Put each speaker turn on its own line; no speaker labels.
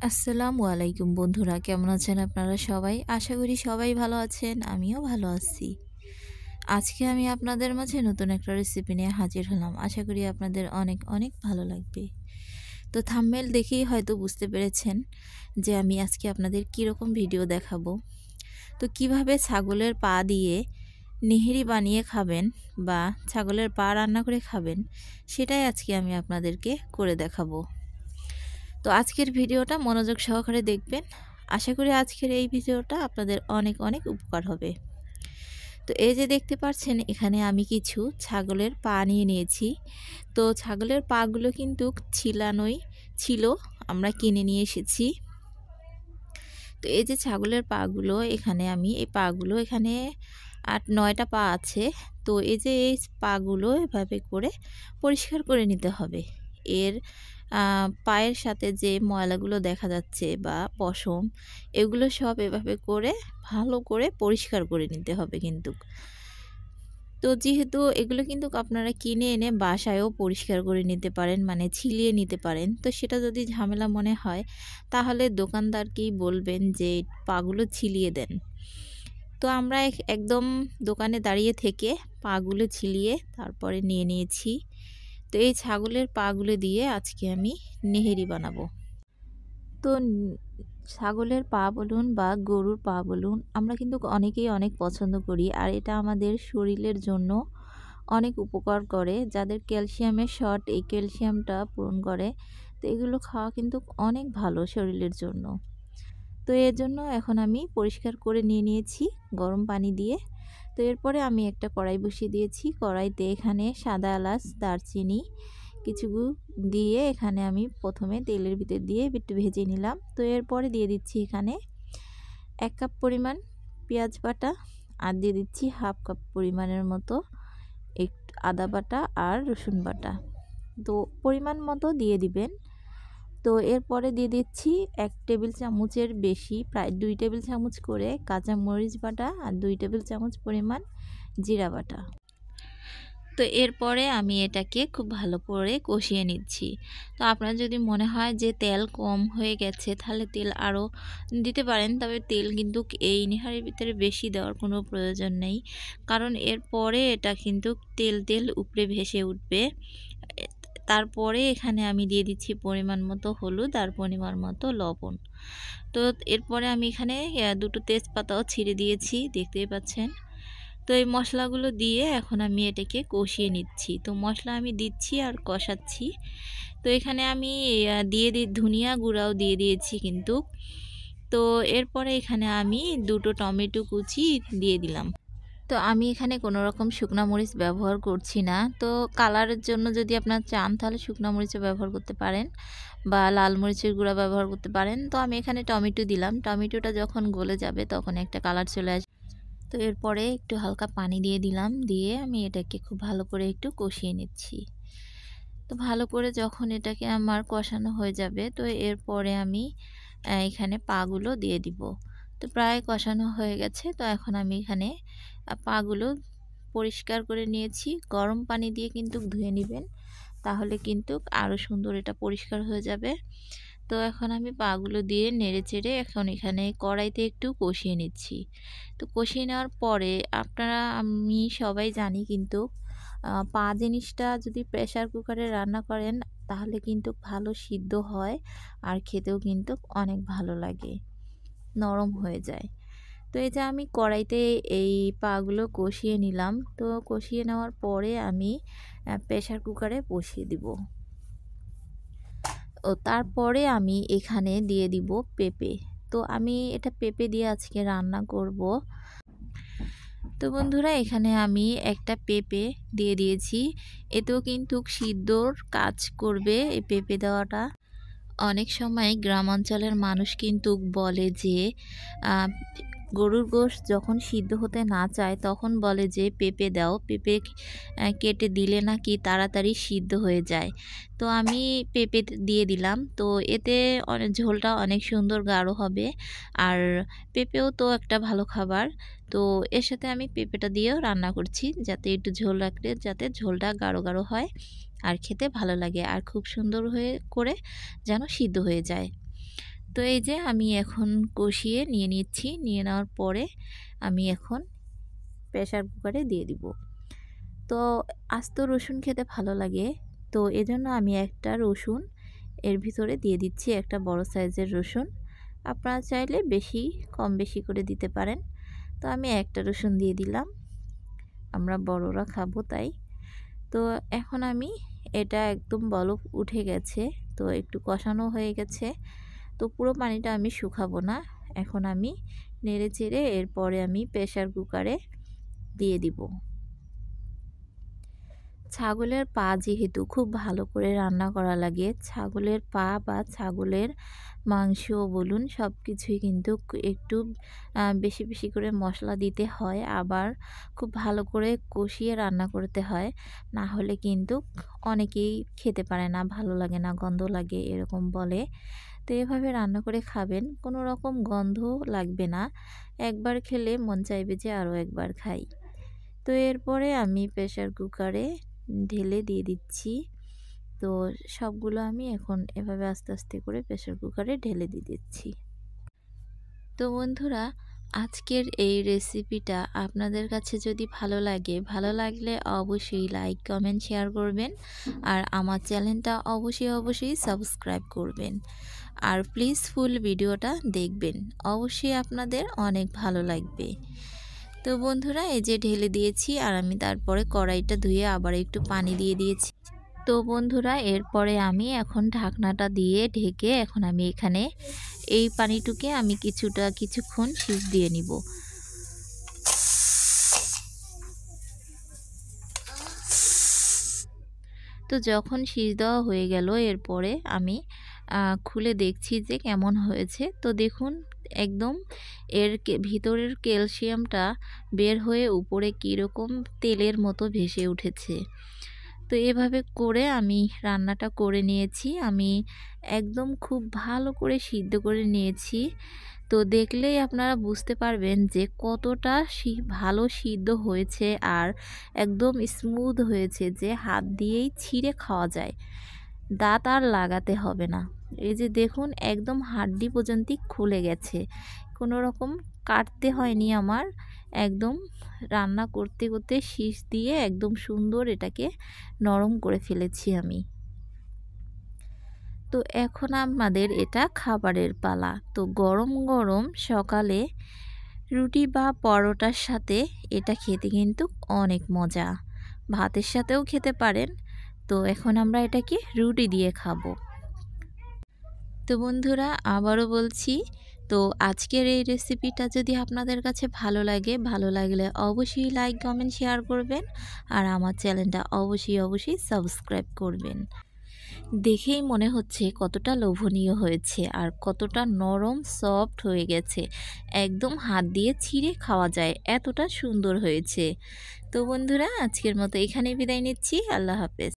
আসসালামু আলাইকুম বন্ধুরা, কেমন আছেন আপনারা সবাই? আশা করি সবাই ভালো আছেন, আমিও ভালো আছি। আজকে আমি আপনাদের মাঝে নতুন একটা রেসিপি নিয়ে হাজির হলাম। আশা করি আপনাদের অনেক অনেক ভালো লাগবে। তো থাম্বনেল দেখেই হয়তো বুঝতে পেরেছেন যে আমি আজকে আপনাদের কীরকম ভিডিও দেখাবো। তো কিভাবে ছাগলের পা দিয়ে নেহেরি বানিয়ে খাবেন বা ছাগলের পা রান্না করে খাবেন, সেটাই আজকে আমি আপনাদেরকে করে দেখাবো। তো আজকের ভিডিওটা মনোযোগ সহকারে দেখবেন। আশা করি আজকের এই ভিডিওটা আপনাদের অনেক অনেক উপকার হবে। তো এই যে দেখতে পাচ্ছেন, এখানে আমি কিছু ছাগলের পা নিয়ে নিয়েছি। তো ছাগলের পাগুলো কিন্তু ছিলানোই ছিল, আমরা কিনে নিয়ে এসেছি। তো এই যে ছাগলের পাগুলো, এখানে আমি এই পাগুলো এখানে ৮-৯টা পা আছে। তো এই যে এই পাগুলো এভাবে করে পরিষ্কার করে নিতে হবে। এর পায়ের সাথে যে ময়লাগুলো দেখা যাচ্ছে বা পশম, এগুলো সব এভাবে করে ভালো করে পরিষ্কার করে নিতে হবে কিন্তু। তো যেহেতু এগুলো কিন্তু আপনারা কিনে এনে বাসায়ও পরিষ্কার করে নিতে পারেন, মানে ছিলিয়ে নিতে পারেন। তো সেটা যদি ঝামেলা মনে হয়, তাহলে দোকানদারকেই বলবেন যে পাগুলো ছিলিয়ে দেন। তো আমরা একদম দোকানে দাঁড়িয়ে থেকে পাগুলো ছিলিয়ে তারপরে নিয়ে নিয়েছি। তো এই ছাগলের পাগুলো দিয়ে আজকে আমি নেহেরি বানাবো। তো ছাগলের পা বলুন বা গরুর পা বলুন, আমরা কিন্তু অনেকেই অনেক পছন্দ করি, আর এটা আমাদের শরীরের জন্য অনেক উপকার করে। যাদের ক্যালসিয়ামের শর্ট, এই ক্যালসিয়ামটা পূরণ করে। তো এগুলো খাওয়া কিন্তু অনেক ভালো শরীরের জন্য। তো এর জন্য এখন আমি পরিষ্কার করে নিয়ে নিয়েছি গরম পানি দিয়ে। তো এরপরে আমি একটা কড়াই বসিয়ে দিয়েছি। কড়াইতে এখানে সাদা এলাচ, দারচিনি কিছু দিয়ে এখানে আমি প্রথমে তেলের ভিতর দিয়ে একটু ভেজে নিলাম। তো এরপরে দিয়ে দিচ্ছি এখানে 1 কাপ পরিমাণ পেঁয়াজ বাটা, আর দিয়ে দিচ্ছি 1/2 কাপ পরিমাণের মতো একটু আদা বাটা আর রসুন বাটা। তো পরিমাণ মতো দিয়ে দিবেন। তো এরপরে দিয়ে দিচ্ছি 1 টেবিল চামচের বেশি, প্রায় 2 টেবিল চামচ করে কাঁচা মরিচ বাটা আর 2 টেবিল চামচ পরিমাণ জিরা বাটা। তো এরপরে আমি এটাকে খুব ভালো করে কষিয়ে নিচ্ছি। তো আপনার যদি মনে হয় যে তেল কম হয়ে গেছে, তাহলে তেল আরও দিতে পারেন। তবে তেল কিন্তু এই নেহারির ভিতরে বেশি দেওয়ার কোনো প্রয়োজন নেই, কারণ এরপরে এটা কিন্তু তেল তেল উপরে ভেসে উঠবে। তারপরে এখানে আমি দিয়ে দিচ্ছি পরিমাণ মতো হলুদ আর পরিমাণ মতো লবণ। তো এরপরে আমি এখানে দুটো তেজপাতাও ছিঁড়ে দিয়েছি, দেখতেই পাচ্ছেন। তো এই মশলাগুলো দিয়ে এখন আমি এটাকে কষিয়ে নিচ্ছি। তো মশলা আমি দিচ্ছি আর কষাচ্ছি। তো এখানে আমি ধনিয়া গুঁড়াও দিয়ে দিয়েছি কিন্তু। তো এরপরে এখানে আমি দুটো টমেটো কুচি দিয়ে দিলাম। তো আমি এখানে কোনো রকম শুকনা মরিচ ব্যবহার করছি না। তো কালারের জন্য যদি আপনারা চান, তাহলে শুকনা মরিচও ব্যবহার করতে পারেন বা লাল মরিচের গুঁড়া ব্যবহার করতে পারেন। তো আমি এখানে টমেটো দিলাম। টমেটোটা যখন গলে যাবে তখন একটা কালার চলে আসবে। তো এরপরে একটু হালকা পানি দিয়ে দিলাম, দিয়ে আমি এটাকে খুব ভালো করে একটু কষিয়ে নিচ্ছি। তো ভালো করে যখন এটাকে আমার কষানো হয়ে যাবে, তো এরপরে আমি এখানে পাগুলো দিয়ে দিব। তো প্রায় কষানো হয়ে গেছে। তো এখন আমি এখানে পাগুলো পরিষ্কার করে নিয়েছি। গরম পানি দিয়ে কিন্তু ধুয়ে নেবেন, তাহলে কিন্তু আরও সুন্দর এটা পরিষ্কার হয়ে যাবে। তো এখন আমি পাগুলো দিয়ে নেড়েচেড়ে এখন এখানে কড়াইতে একটু কষিয়ে নিচ্ছি। তো কষিয়ে নেওয়ার পরে আমি সবাই জানি কিন্তু পা জিনিসটা যদি প্রেসার কুকারে রান্না করেন, তাহলে কিন্তু ভালো সিদ্ধ হয় আর খেতেও কিন্তু অনেক ভালো লাগে, নরম হয়ে যায়। তো এই যে আমি কড়াইতে এই পাগুলো কষিয়ে নিলাম। তো কষিয়ে নেওয়ার পরে আমি প্রেসার কুকারে বসিয়ে দিব। ও তারপরে আমি এখানে দিয়ে দিব পেঁপে। তো আমি এটা পেঁপে দিয়ে আজকে রান্না করব। তো বন্ধুরা, এখানে আমি একটা পেঁপে দিয়ে দিয়েছি। এতেও কিন্তু সিদ্ধর কাজ করবে এই পেঁপে দেওয়াটা। অনেক সময় গ্রাম অঞ্চলের মানুষ কিন্তু বলে যে গরুর গোশত যখন সিদ্ধ হতে না চায়, তখন বলে যে পেঁপে দাও, পেঁপে কেটে দিলে নাকি তাড়াতাড়ি সিদ্ধ হয়ে যায়। তো আমি পেঁপে দিয়ে দিলাম। তো এতে ঝোলটা অনেক সুন্দর গাঢ় হবে, আর পেঁপেও তো একটা ভালো খাবার। তো এর সাথে আমি পেঁপেটা দিয়েও রান্না করছি, যাতে একটু ঝোল রাখলে যাতে ঝোলটা গাঢ় গাঢ় হয় আর খেতে ভালো লাগে, আর খুব সুন্দর হয়ে করে যেন সিদ্ধ হয়ে যায়। তো এই যে আমি এখন কষিয়ে নিয়ে নিচ্ছি, নিয়ে নেওয়ার পরে আমি এখন প্রেসার কুকারে দিয়ে দিব। তো আস্ত রসুন খেতে ভালো লাগে, তো এজন্য আমি একটা রসুন এর ভিতরে দিয়ে দিচ্ছি, একটা বড় সাইজের রসুন। আপনারা চাইলে বেশি কম বেশি করে দিতে পারেন। তো আমি একটা রসুন দিয়ে দিলাম, আমরা বড়রা খাবো তাই। তো এখন আমি এটা একদম বলক উঠে গেছে, তো একটু কষানো হয়ে গেছে। তো পুরো পানিটা আমি শুকাবো না, এখন আমি নেড়ে চেড়ে এরপরে আমি প্রেসার কুকারে দিয়ে দিব। ছাগলের পা যেহেতু খুব ভালো করে রান্না করা লাগে, ছাগলের পা বা ছাগলের মাংস বলুন সব কিছুই কিন্তু একটু বেশি বেশি করে মশলা দিতে হয়, আবার খুব ভালো করে কষিয়ে রান্না করতে হয়, না হলে কিন্তু অনেকেই খেতে পারে না, ভালো লাগে না, গন্ধ লাগে এরকম বলে। তো এভাবে রান্না করে খাবেন, কোনো রকম গন্ধ লাগবে না, একবার খেলে মন চাইবে যে আরও একবার খাই। তো এরপরে আমি প্রেসার কুকারে ঢেলে দিয়ে দিচ্ছি। তো সবগুলো আমি এখন এভাবে আস্তে আস্তে করে প্রেসার কুকারে ঢেলে দিয়ে দিচ্ছি। তো বন্ধুরা, আজকের এই রেসিপিটা আপনাদের কাছে যদি ভালো লাগে, ভালো লাগলে অবশ্যই লাইক কমেন্ট শেয়ার করবেন, আর আমার চ্যানেলটা অবশ্যই সাবস্ক্রাইব করবেন, আর প্লিজ ফুল ভিডিওটা দেখবেন, অবশ্যই আপনাদের অনেক ভালো লাগবে। তো বন্ধুরা, এই যে ঢেলে দিয়েছি, আর আমি তারপরে কড়াইটা ধুয়ে আবার একটু পানি দিয়ে দিয়েছি। তো বন্ধুরা, এরপরে আমি এখন ঢাকনাটা দিয়ে ঢেকে এখন আমি এখানে এই পানিটুকে আমি কিছুক্ষণ সিজ দিয়ে নিব। তো যখন সিজ দেওয়া হয়ে গেল, এরপরে আমি খুলে দেখছি যে কেমন হয়েছে। তো দেখুন, একদম এর ভিতরের ক্যালসিয়ামটা বের হয়ে উপরে কীরকম তেলের মতো ভেসে উঠেছে। তো এভাবে করে আমি রান্নাটা করে নিয়েছি, আমি একদম খুব ভালো করে সিদ্ধ করে নিয়েছি। তো দেখলেই আপনারা বুঝতে পারবেন যে কতটা ভালো সিদ্ধ হয়েছে, আর একদম স্মুথ হয়েছে, যে হাত দিয়েই ছিঁড়ে খাওয়া যায়, দাঁত আর লাগাতে হবে না। এই যে দেখুন, একদম হাড্ডি পর্যন্ত খুলে গেছে, কোনো রকম কাটতে হয়নি আমার, একদম রান্না করতে করতে শীষ দিয়ে একদম সুন্দর এটাকে নরম করে ফেলেছি আমি। তো এখন আমাদের এটা খাবারের পালা। তো গরম গরম সকালে রুটি বা পরোটার সাথে এটা খেতে কিন্তু অনেক মজা, ভাতের সাথেও খেতে পারেন। তো এখন আমরা এটাকে রুটি দিয়ে খাবো। তো বন্ধুরা, আবারও বলছি, তো আজকের এই রেসিপিটা যদি আপনাদের কাছে ভালো লাগে, ভালো লাগলে অবশ্যই লাইক কমেন্ট শেয়ার করবেন, আর আমার চ্যানেলটা অবশ্যই সাবস্ক্রাইব করবেন। দেখেই মনে হচ্ছে কতটা লোভনীয় হয়েছে, আর কতটা নরম সফট হয়ে গেছে, একদম হাত দিয়ে ছিঁড়ে খাওয়া যায়, এতটা সুন্দর হয়েছে। তো বন্ধুরা, আজকের মতো এখানেই বিদায় নিচ্ছি, আল্লাহ হাফেজ।